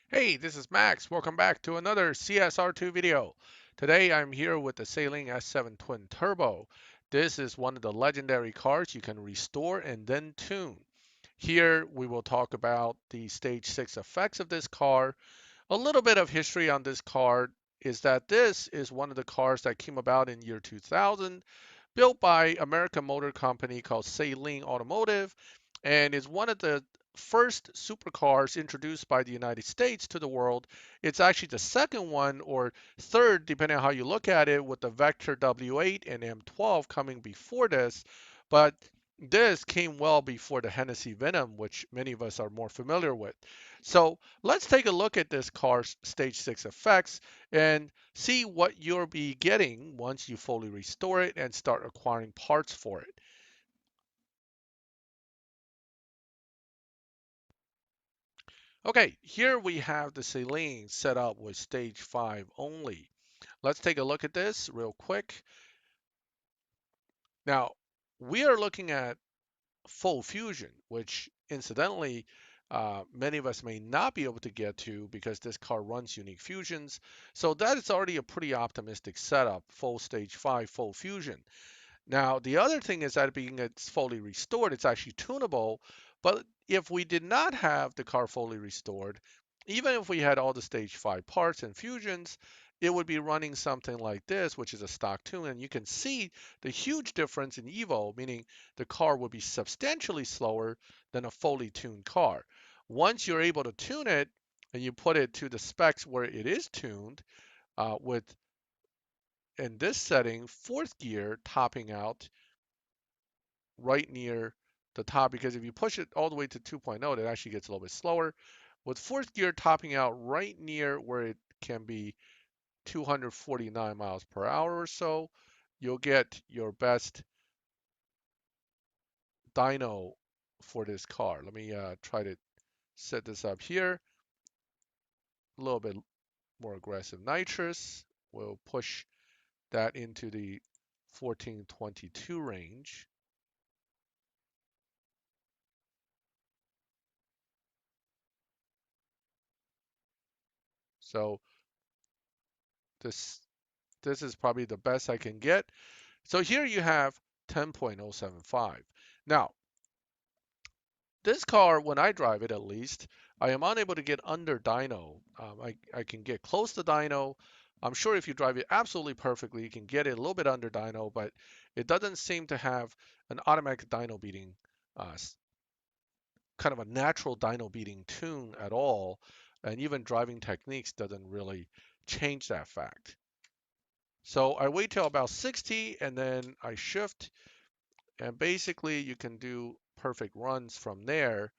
Hey, this is Max. Welcome back to another CSR2 video. Today I'm here with the Saleen S7 Twin Turbo. This is one of the legendary cars you can restore and then tune. Here we will talk about the Stage 6 effects of this car. A little bit of history on this car is that this is one of the cars that came about in year 2000, built by American Motor Company called Saleen Automotive, and is one of the first supercars introduced by the United States to the world. It's actually the second one or third, depending on how you look at it, with the Vector W8 and M12 coming before this. But this came well before the Hennessy Venom, which many of us are more familiar with. So let's take a look at this car's Stage 6 effects and see what you'll be getting once you fully restore it and start acquiring parts for it. Okay, here we have the Saleen set up with stage 5 only. Let's take a look at this real quick. Now, we are looking at full fusion, which incidentally, many of us may not be able to get to because this car runs unique fusions. So that is already a pretty optimistic setup, full stage 5, full fusion. Now, the other thing is that being it's fully restored, it's actually tunable. But if we did not have the car fully restored, even if we had all the stage 5 parts and fusions, it would be running something like this, which is a stock tune. And you can see the huge difference in Evo, meaning the car would be substantially slower than a fully tuned car. Once you're able to tune it and you put it to the specs where it is tuned, with in this setting, fourth gear topping out right near the top, because if you push it all the way to 2.0, it actually gets a little bit slower. With fourth gear topping out right near where it can be 249 miles per hour or so, you'll get your best dyno for this car. Let me try to set this up here. A little bit more aggressive nitrous. We'll push that into the 1422 range. So this this is probably the best I can get. So here you have 10.075. Now, this car, when I drive it at least, I am unable to get under dyno. I can get close to dyno. I'm sure if you drive it absolutely perfectly, you can get it a little bit under dyno, but it doesn't seem to have an automatic dyno beating, uh, kind of a natural dyno beating tune at all. And even driving techniques doesn't really change that fact. So I wait till about 60 and then I shift. And basically, you can do perfect runs from there,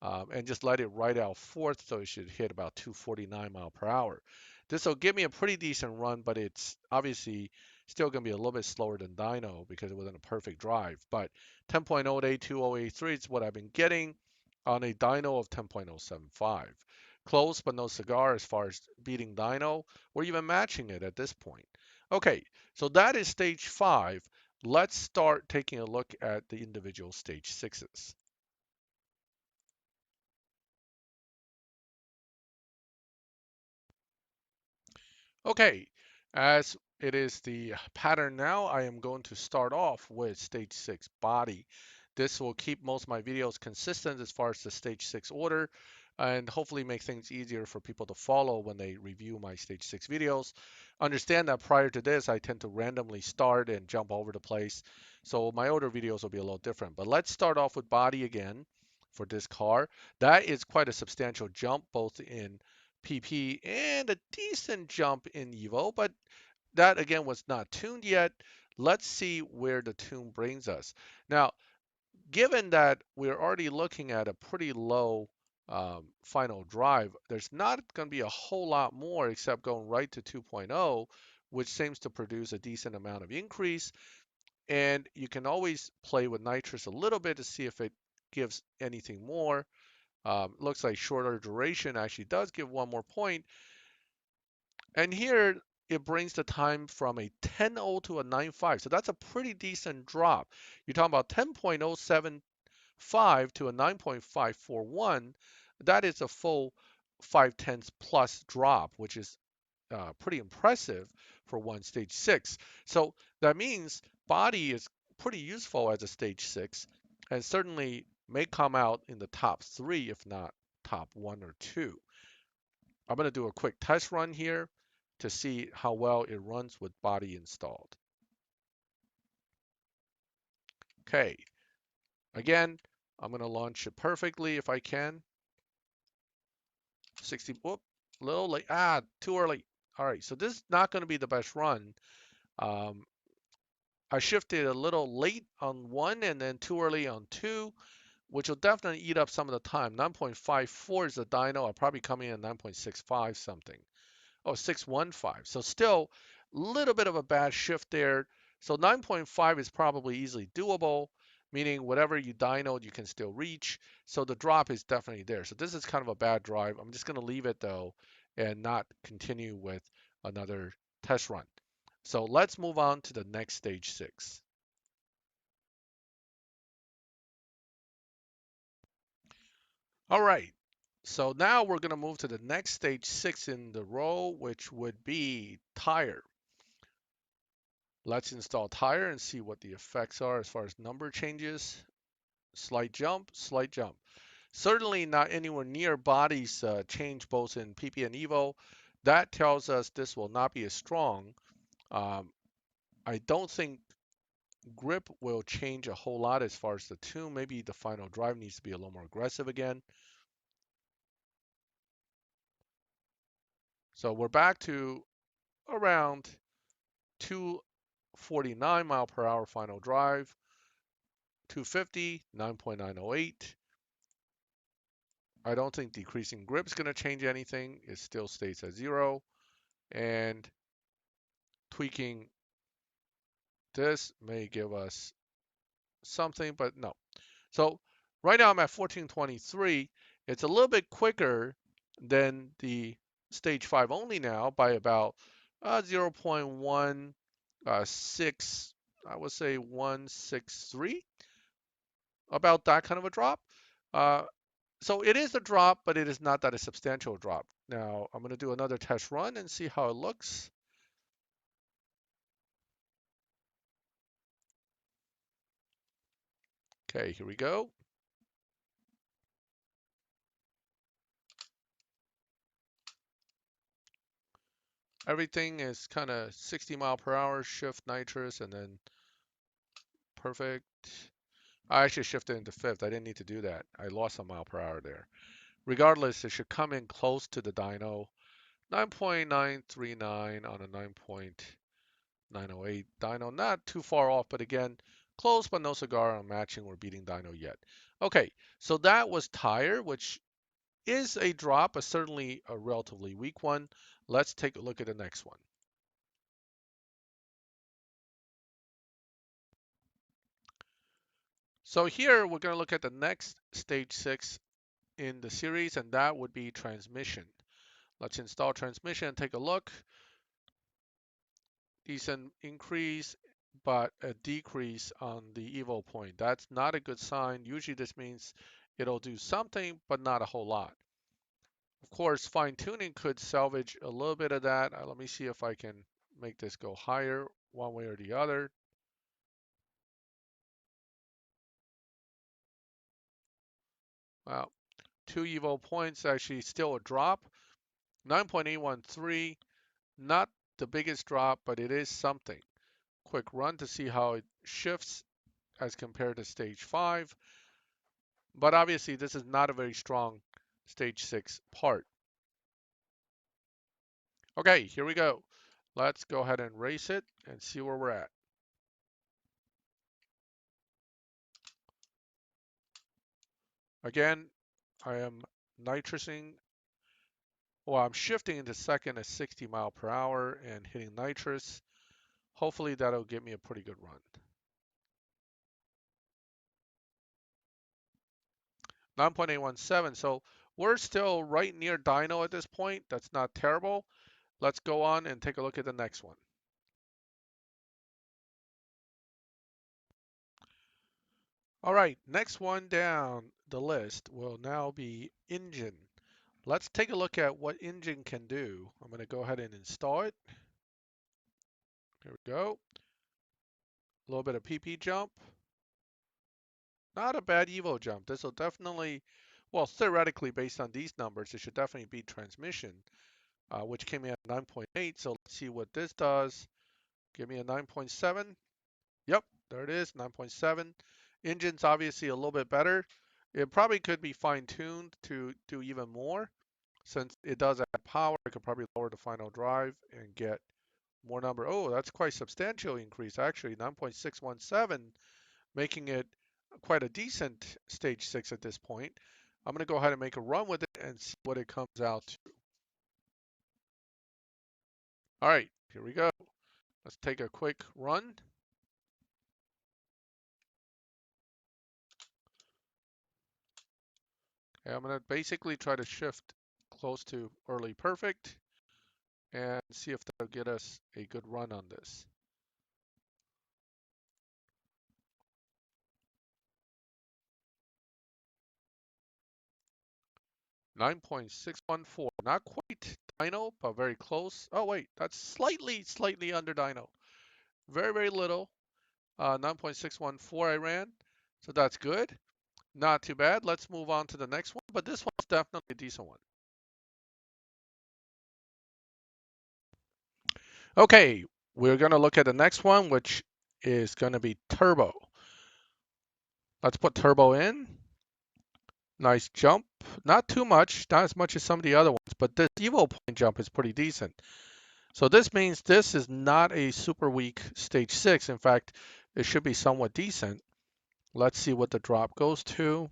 and just let it ride out fourth, so it should hit about 249 mile per hour. This will give me a pretty decent run, but it's obviously still going to be a little bit slower than Dyno because it wasn't a perfect drive. But 10.082 is what I've been getting on a Dyno of 10.075. Close but no cigar as far as beating Dyno or even matching it at this point. Okay, so that is stage 5. Let's start taking a look at the individual stage 6s. Okay, as it is the pattern now, I am going to start off with stage 6 body. This will keep most of my videos consistent as far as the stage 6 order and hopefully make things easier for people to follow when they review my stage 6 videos. Understand that prior to this, I tend to randomly start and jump over the place, so my older videos will be a little different. But let's start off with body again for this car. That is quite a substantial jump both in PP and a decent jump in Evo, but that again was not tuned yet. Let's see where the tune brings us. Now, given that we're already looking at a pretty low final drive, there's not going to be a whole lot more except going right to 2.0, which seems to produce a decent amount of increase. And you can always play with nitrous a little bit to see if it gives anything more. Looks like shorter duration actually does give one more point. And here it brings the time from a 10.0 to a 9.5. So that's a pretty decent drop. You're talking about 10.075 to a 9.541. That is a full 5/10 plus drop, which is pretty impressive for one stage 6. So that means body is pretty useful as a stage 6 and certainly may come out in the top 3 if not top 1 or 2. I'm going to do a quick test run here to see how well it runs with body installed. Okay, again, I'm going to launch it perfectly if I can. 60, whoop, a little late, too early. All right, so this is not going to be the best run. Um, I shifted a little late on 1 and then too early on 2, which will definitely eat up some of the time. 9.54 is the dyno. I'll probably come in at 9.65 something. Oh, 615. So still a little bit of a bad shift there. So 9.5 is probably easily doable, meaning whatever you dynoed, you can still reach. So the drop is definitely there. So this is kind of a bad drive. I'm just going to leave it though and not continue with another test run. So let's move on to the next stage 6. All right. So now we're going to move to the next stage 6 in the row, which would be Tyre. Let's install Tyre and see what the effects are as far as number changes. Slight jump, slight jump. Certainly not anywhere near body's change both in PP and Evo. That tells us this will not be as strong. Um, I don't think grip will change a whole lot as far as the tune. Maybe the final drive needs to be a little more aggressive again. So we're back to around 249 mile per hour final drive, 250, 9.908. I don't think decreasing grip is going to change anything. It still stays at 0. And tweaking this may give us something, but no. So right now I'm at 1423. It's a little bit quicker than the stage 5 only now by about 0.16, I would say 163, about that kind of a drop. Uh, so it is a drop, but it is not that a substantial drop. Now I'm going to do another test run and see how it looks. Okay, here we go. Everything is kind of 60 mile per hour, shift nitrous, and then perfect. I actually shifted into fifth. I didn't need to do that. I lost a mile per hour there. Regardless, it should come in close to the dyno. 9.939 on a 9.908 dyno. Not too far off, but again, close but no cigar on matching or beating dyno yet. Okay, so that was Tyre, which is a drop, but certainly a relatively weak one. Let's take a look at the next one. So here we're going to look at the next stage 6 in the series, and that would be transmission. Let's install transmission and take a look. Decent increase, but a decrease on the Evo point. That's not a good sign. Usually this means it'll do something, but not a whole lot. Of course, fine tuning could salvage a little bit of that. Let me see if I can make this go higher one way or the other. Well, 2 Evo points, actually still a drop. 9.813, not the biggest drop, but it is something. Quick run to see how it shifts as compared to stage 5. But obviously this is not a very strong stage 6 part. Okay, here we go. Let's go ahead and race it and see where we're at. Again, I am nitrousing. Well, I'm shifting into second at 60 mile per hour and hitting nitrous. Hopefully that'll give me a pretty good run. 9.817, so we're still right near dyno at this point. That's not terrible. Let's go on and take a look at the next one. All right, next one down the list will now be engine. Let's take a look at what engine can do. I'm going to go ahead and install it. Here we go. A little bit of PP jump. Not a bad Evo jump. This will definitely, well, theoretically, based on these numbers, it should definitely beat transmission, which came in at 9.8. So let's see what this does. Give me a 9.7. Yep, there it is, 9.7. Engine's obviously a little bit better. It probably could be fine-tuned to do even more. Since it does add power, I could probably lower the final drive and get more number. Oh, that's quite substantial increase, actually, 9.617, making it quite a decent stage 6 at this point. I'm going to go ahead and make a run with it and see what it comes out to. All right, here we go. Let's take a quick run. Okay, I'm going to basically try to shift close to early perfect and see if that'll get us a good run on this. 9.614, not quite Dyno, but very close. Oh wait, that's slightly under Dyno. Very little. 9.614 I ran, so that's good. Not too bad. Let's move on to the next one, but this one's definitely a decent one. Okay, we're gonna look at the next one, which is gonna be turbo. Let's put turbo in. Nice jump. Not too much, not as much as some of the other ones, but this Evo point jump is pretty decent. So this means this is not a super weak stage 6. In fact, it should be somewhat decent. Let's see what the drop goes to.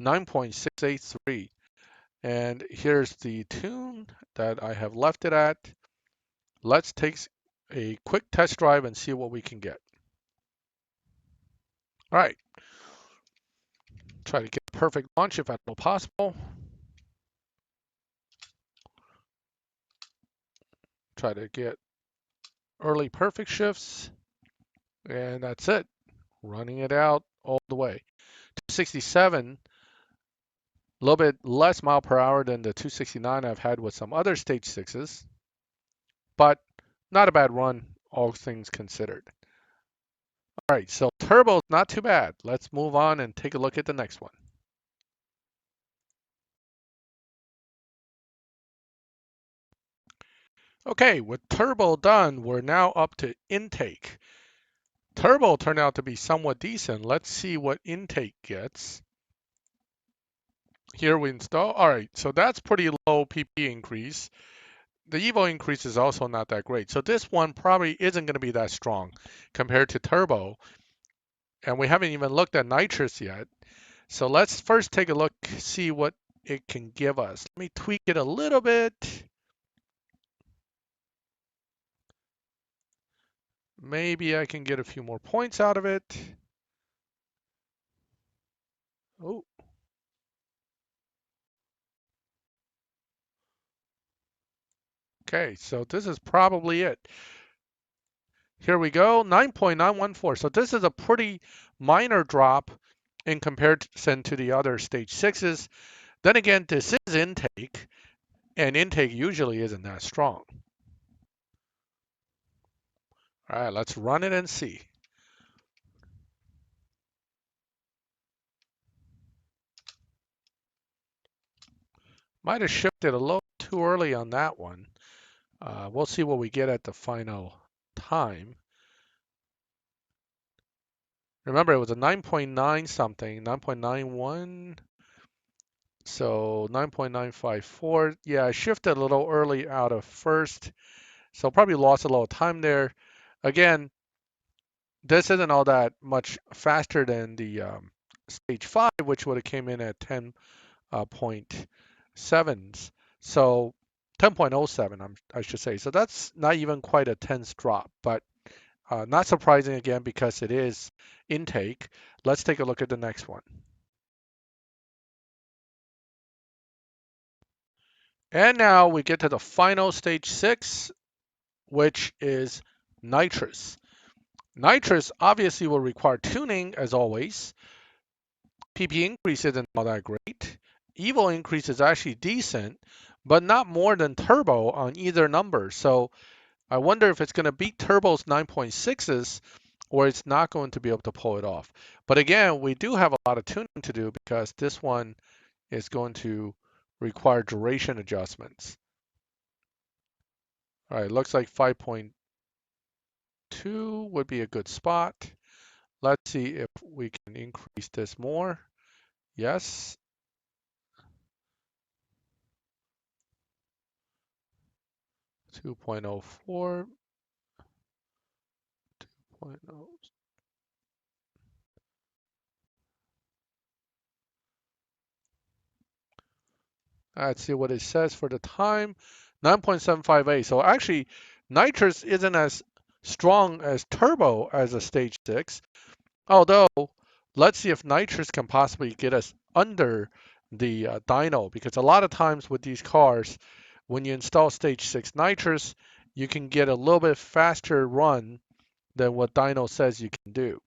9.683. And here's the tune that I have left it at. Let's take a quick test drive and see what we can get. All right. Try to get a perfect launch if at all possible. Try to get early perfect shifts. And that's it. Running it out all the way. 267, a little bit less mile per hour than the 269 I've had with some other stage 6s, but not a bad run, all things considered. All right, so turbo's not too bad. Let's move on and take a look at the next one. Okay, with turbo done, we're now up to intake. Turbo turned out to be somewhat decent. Let's see what intake gets. Here we install. All right, so that's pretty low PP increase. The Evo increase is also not that great. So this one probably isn't going to be that strong compared to turbo. And we haven't even looked at nitrous yet. So let's first take a look, see what it can give us. Let me tweak it a little bit. Maybe I can get a few more points out of it. Oh. Okay, so this is probably it. Here we go, 9.914. So this is a pretty minor drop in comparison to the other stage 6s. Then again, this is intake, and intake usually isn't that strong. All right, let's run it and see. Might have shifted a little too early on that one. We'll see what we get at the final time. Remember, it was a 9.9 something, 9.91. So 9.954. Yeah, I shifted a little early out of first. So probably lost a little time there. Again, this isn't all that much faster than the stage 5, which would have came in at 10.7s. So 10.07, I should say. So that's not even quite a tense drop, but not surprising again because it is intake. Let's take a look at the next one. And now we get to the final stage 6, which is nitrous. Nitrous obviously will require tuning as always. PP increase isn't all that great. Evo increase is actually decent, but not more than turbo on either number. So I wonder if it's going to beat turbo's 9.6s or it's not going to be able to pull it off. But again, we do have a lot of tuning to do because this one is going to require duration adjustments. All right, looks like 5.2 would be a good spot. Let's see if we can increase this more. Yes. 2.04, 2.0. Let's see what it says for the time. 9.758. So actually, nitrous isn't as strong as turbo as a stage 6. Although, let's see if nitrous can possibly get us under the dyno, because a lot of times with these cars, when you install stage 6 nitrous, you can get a little bit faster run than what dyno says you can do.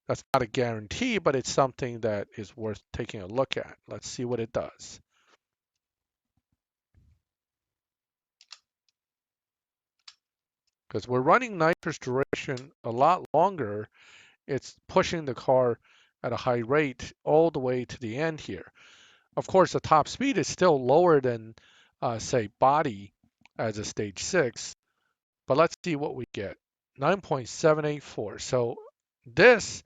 That's not a guarantee, but it's something that is worth taking a look at. Let's see what it does. Because we're running nitrous duration a lot longer, it's pushing the car at a high rate all the way to the end here. Of course, the top speed is still lower than, say, body as a stage 6, but let's see what we get. 9.784. So this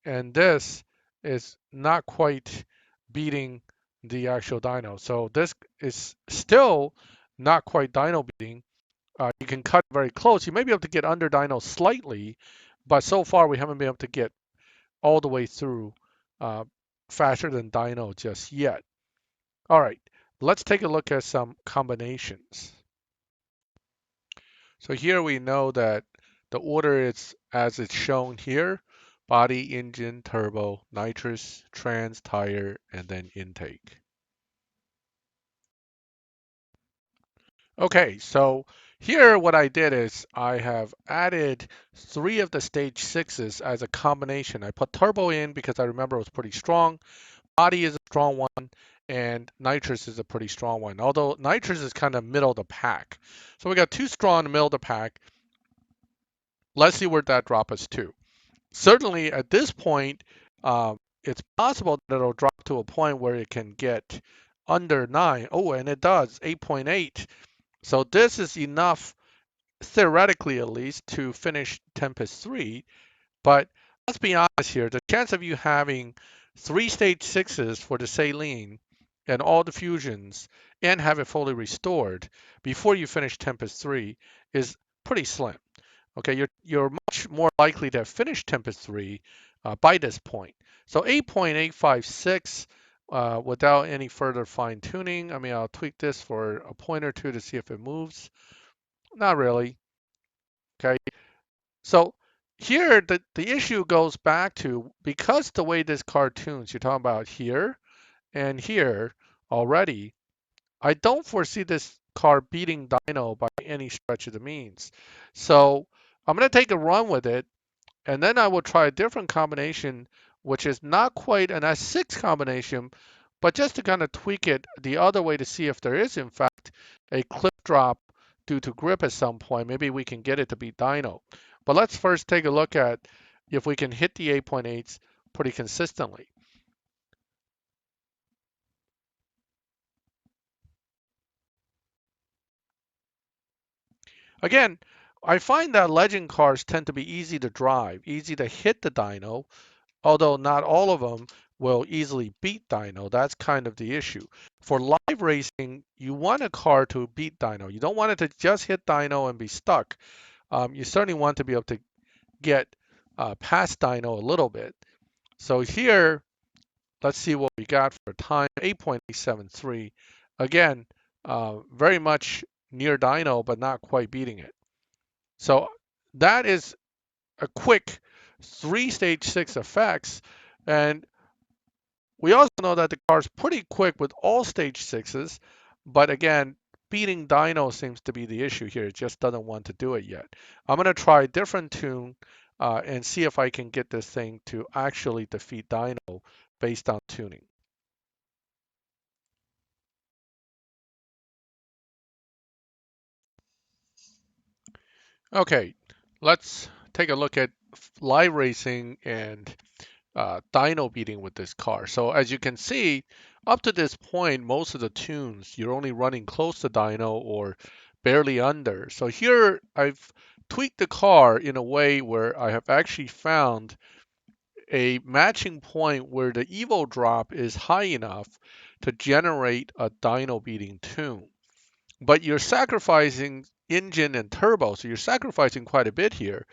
and this is not quite beating the actual dyno. So this is still not quite dyno beating. You can cut very close. You may be able to get under dyno slightly, but so far we haven't been able to get all the way through uh, faster than dyno just yet. All right, let's take a look at some combinations. So here we know that the order is as it's shown here: body, engine, turbo, nitrous, trans, tire, and then intake. Okay, so here what I did is I have added 3 of the stage 6s as a combination. I put turbo in because I remember it was pretty strong. Body is a strong one, and nitrous is a pretty strong one, although nitrous is kind of middle of the pack. So we got 2 strong in the middle of the pack. Let's see where that drops us to. Certainly at this point, it's possible that it'll drop to a point where it can get under 9. Oh, and it does, 8.8. So this is enough, theoretically at least, to finish Tempest 3. But let's be honest here, the chance of you having 3 stage 6s for the Saleen and all the fusions and have it fully restored before you finish Tempest 3 is pretty slim. Okay, you're much more likely to have finished Tempest 3 by this point. So 8.856 without any further fine tuning. I mean, I'll tweak this for a point or two to see if it moves. Not really. Okay, so here the issue goes back to, because the way this card tunes, you're talking about here and here already, I don't foresee this car beating Dyno by any stretch of the means. So I'm going to take a run with it, and then I will try a different combination, which is not quite an S6 combination, but just to kind of tweak it the other way to see if there is, in fact, a clip drop due to grip at some point. Maybe we can get it to beat Dyno. But let's first take a look at if we can hit the 8.8s pretty consistently. Again, I find that legend cars tend to be easy to drive, easy to hit the dyno, although not all of them will easily beat dyno. That's kind of the issue. For live racing, you want a car to beat dyno. You don't want it to just hit dyno and be stuck. You certainly want to be able to get past dyno a little bit. So here, let's see what we got for time, 8.873. Again, very much near dyno, but not quite beating it. So that is a quick 3 stage 6 effects. And we also know that the car's pretty quick with all stage 6s, but again, beating Dyno seems to be the issue here. It just doesn't want to do it yet. I'm going to try a different tune and see if I can get this thing to actually defeat Dyno based on tuning. Okay, let's take a look at live racing and dyno beating with this car. So as you can see, up to this point, most of the tunes, you're only running close to dyno or barely under. So here I've tweaked the car in a way where I have actually found a matching point where the Evo drop is high enough to generate a dyno beating tune. But you're sacrificing engine and turbo, so you're sacrificing quite a bit here.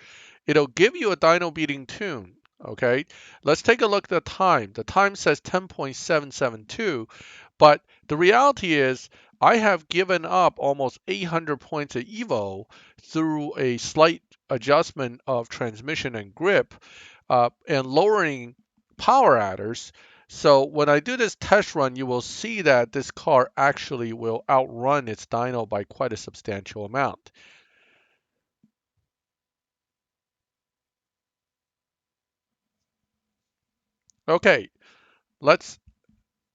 It'll give you a dyno beating tune. Okay, let's take a look at the time. The time says 10.772, but the reality is I have given up almost 800 points of Evo through a slight adjustment of transmission and grip and lowering power adders. So when I do this test run, you will see that this car actually will outrun its dyno by quite a substantial amount. Okay, let's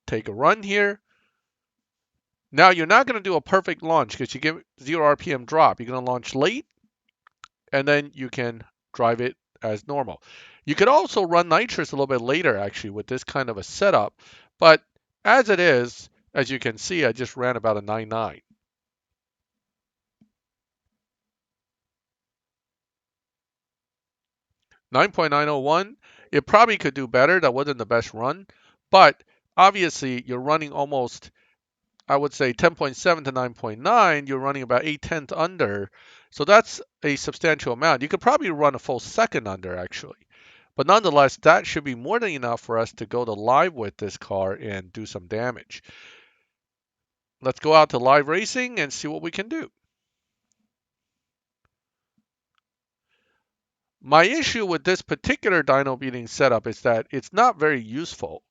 take a run here. Now you're not going to do a perfect launch because you give 0 RPM drop. You're going to launch late and then you can drive it as normal. You could also run nitrous a little bit later actually with this kind of a setup, but as it is, as you can see, I just ran about a 9.9. 9.901, it probably could do better. That wasn't the best run, but obviously you're running almost, I would say 10.7 to 9.9, you're running about 8/10 under. So that's a substantial amount. You could probably run a full second under actually. But nonetheless, that should be more than enough for us to go to live with this car and do some damage. Let's go out to live racing and see what we can do. My issue with this particular dyno beating setup is that it's not very useful.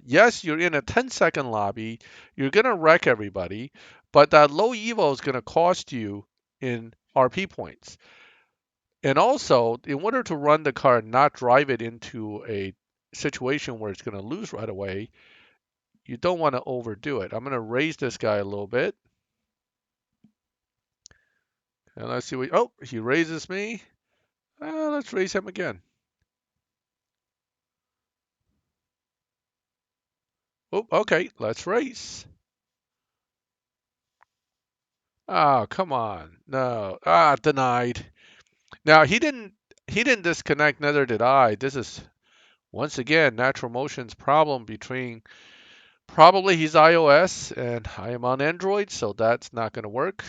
Yes, you're in a 10-second lobby, you're going to wreck everybody, but that low evo is going to cost you in RP points. And also, in order to run the car and not drive it into a situation where it's going to lose right away, you don't want to overdo it. I'm going to raise this guy a little bit. And let's see what, oh, he raises me. Let's raise him again. Oh, okay, let's race. Oh, come on. No. Denied. Now he didn't disconnect, neither did I. This is once again Natural Motion's problem between probably he's iOS and I am on Android, so that's not going to work.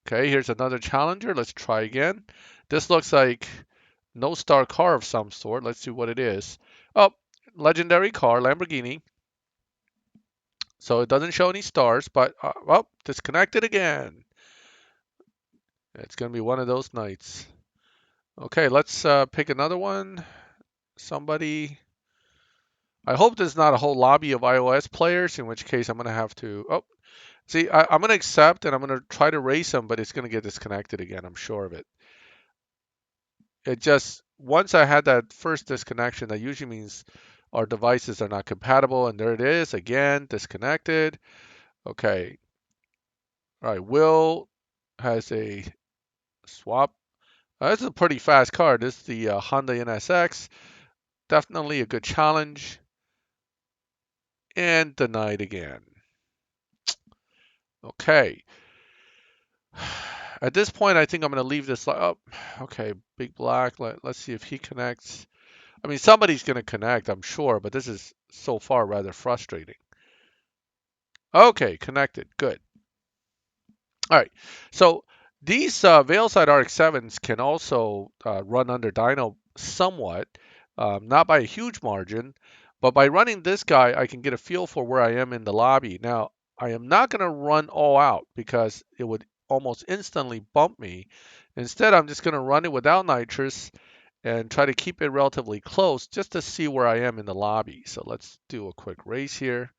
Okay, here's another challenger. Let's try again. This looks like no star car of some sort. Let's see what it is. Oh, legendary car, Lamborghini. So it doesn't show any stars, but well, disconnected again. It's going to be one of those nights. Okay, let's pick another one. Somebody. I hope there's not a whole lobby of iOS players, in which case I'm going to have to. Oh, see, I'm going to accept and I'm going to try to race them, but it's going to get disconnected again. I'm sure of it. It just, once I had that first disconnection, that usually means our devices are not compatible. And there it is again, disconnected. Okay. All right. Will has a swap. This is a pretty fast car. This is the Honda NSX. Definitely a good challenge. And denied again. Okay. At this point, I think I'm going to leave this. Oh, okay. Big Black. Let's see if he connects. I mean, somebody's going to connect, I'm sure, but this is so far rather frustrating. Okay, connected. Good. All right. So these Veilside RX-7s can also run under dyno somewhat, not by a huge margin, but by running this guy, I can get a feel for where I am in the lobby. Now, I am not going to run all out because it would almost instantly bump me. Instead, I'm just going to run it without nitrous and try to keep it relatively close just to see where I am in the lobby. So let's do a quick race here.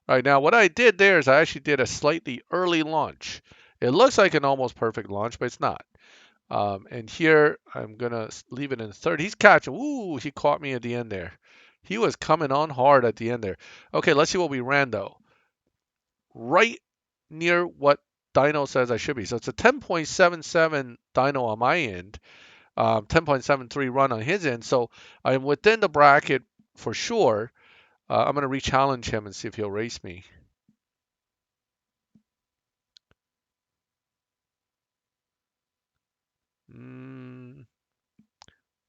All right, now what I did there is I actually did a slightly early launch. It looks like an almost perfect launch, but it's not. And here I'm gonna leave it in third. He's catching. Ooh, he caught me at the end there. He was coming on hard at the end there. Okay, let's see what we ran though. Right near what Dyno says I should be. So it's a 10.77 dyno on my end, 10.73 run on his end. So I'm within the bracket for sure. I'm going to re-challenge him and see if he'll race me. Mm,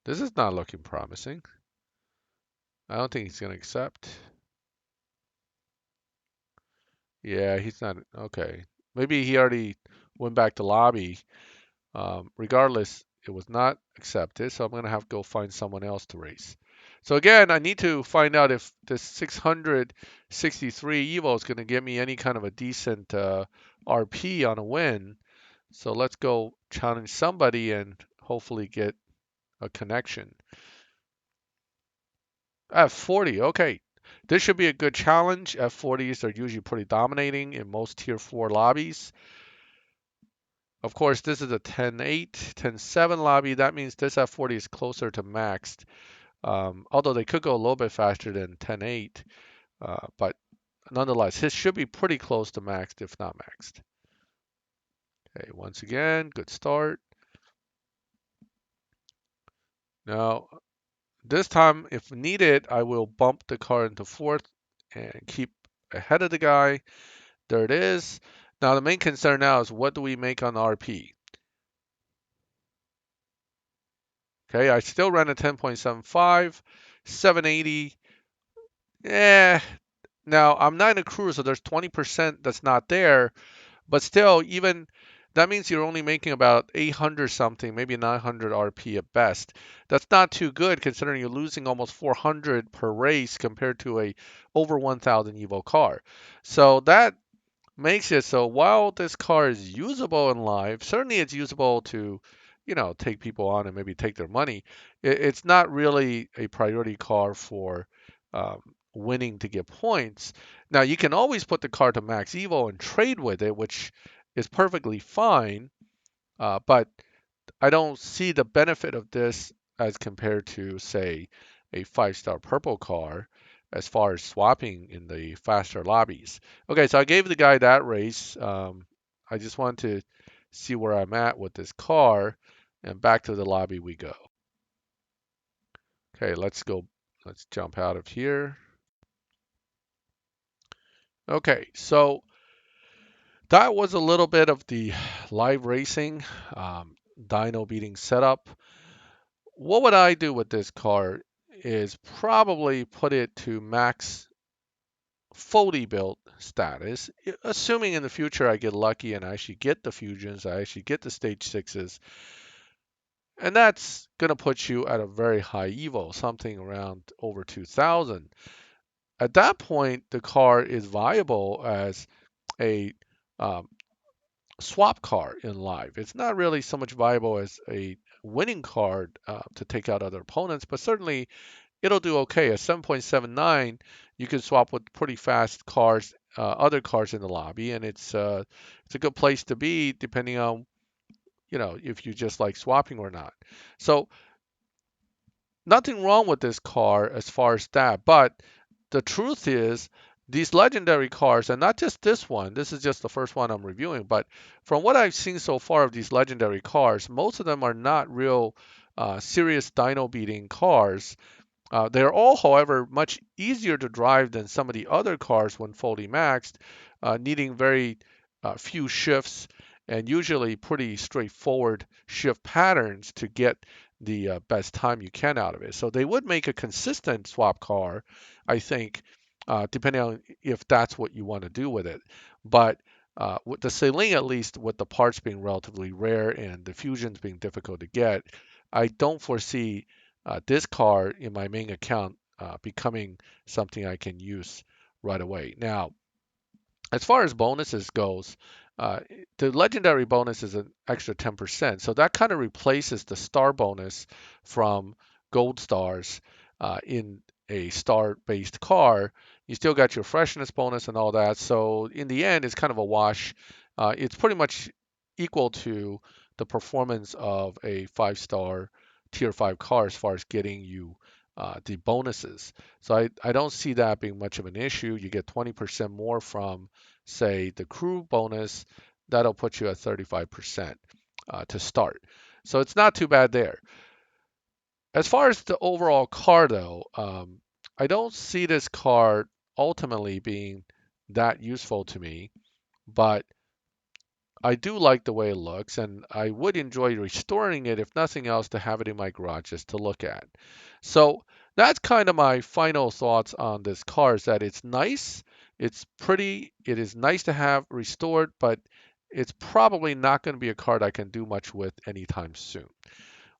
this is not looking promising. I don't think he's going to accept. Yeah, he's not. Okay. Maybe he already went back to lobby. Regardless, it was not accepted, so I'm going to have to go find someone else to race. So again, I need to find out if this 663 Evo is going to give me any kind of a decent RP on a win. So let's go challenge somebody and hopefully get a connection. F40, okay. This should be a good challenge. F40s are usually pretty dominating in most tier 4 lobbies. Of course, this is a 10.8, 10.7 lobby. That means this F40 is closer to maxed. Although they could go a little bit faster than 10.8, but nonetheless, his should be pretty close to maxed, if not maxed. Okay, once again, good start. Now, this time, if needed, I will bump the car into fourth and keep ahead of the guy. There it is. Now, the main concern now is what do we make on RP? Okay, I still ran a 10.75, 780. Eh, now I'm not in a cruise, so there's 20% that's not there. But still, even that means you're only making about 800 something, maybe 900 RP at best. That's not too good considering you're losing almost 400 per race compared to a over 1000 Evo car. So that makes it so while this car is usable in live, certainly it's usable to, take people on and maybe take their money. It's not really a priority car for um, winning to get points. Now you can always put the car to max evo and trade with it, which is perfectly fine. But I don't see the benefit of this as compared to, say, a five-star purple car as far as swapping in the faster lobbies. Okay, so I gave the guy that race. I just want to see where I'm at with this car, and back to the lobby we go. Okay, let's go. Let's jump out of here. Okay, so that was a little bit of the live racing, dyno beating setup. What would I do with this car is probably put it to max fully built status, assuming in the future I get lucky and I actually get the fusions, I actually get the stage sixes, and that's going to put you at a very high evo, something around over 2000. At that point, the car is viable as a um, swap car in live. It's not really so much viable as a winning card to take out other opponents, but certainly it'll do okay. At 7.79, you can swap with pretty fast cars, other cars in the lobby, and it's a good place to be depending on if you just like swapping or not. So nothing wrong with this car as far as that, but the truth is these legendary cars, and not just this one, this is just the first one I'm reviewing, but from what I've seen so far of these legendary cars, most of them are not real serious dyno beating cars. They're all, however, much easier to drive than some of the other cars when fully maxed, needing very few shifts and usually pretty straightforward shift patterns to get the best time you can out of it. So they would make a consistent swap car, I think, depending on if that's what you want to do with it. But with the Saleen, at least with the parts being relatively rare and the fusions being difficult to get, I don't foresee this car in my main account becoming something I can use right away. Now, as far as bonuses goes, uh, the legendary bonus is an extra 10%. So that kind of replaces the star bonus from gold stars in a star-based car. You still got your freshness bonus and all that. So in the end, it's kind of a wash. It's pretty much equal to the performance of a five-star tier 5 car as far as getting you the bonuses. So I don't see that being much of an issue. You get 20% more from say the crew bonus that'll put you at 35% to start. So it's not too bad there. As far as the overall car, though, I don't see this car ultimately being that useful to me, but I do like the way it looks, and I would enjoy restoring it, if nothing else, to have it in my garage just to look at. So that's kind of my final thoughts on this car, is that it's nice, it's pretty, it is nice to have restored, but it's probably not going to be a car that I can do much with anytime soon.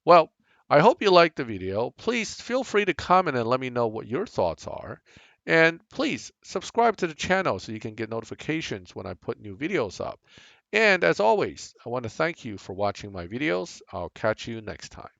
Well, I hope you liked the video. Please feel free to comment and let me know what your thoughts are. And please subscribe to the channel so you can get notifications when I put new videos up. And as always, I want to thank you for watching my videos. I'll catch you next time.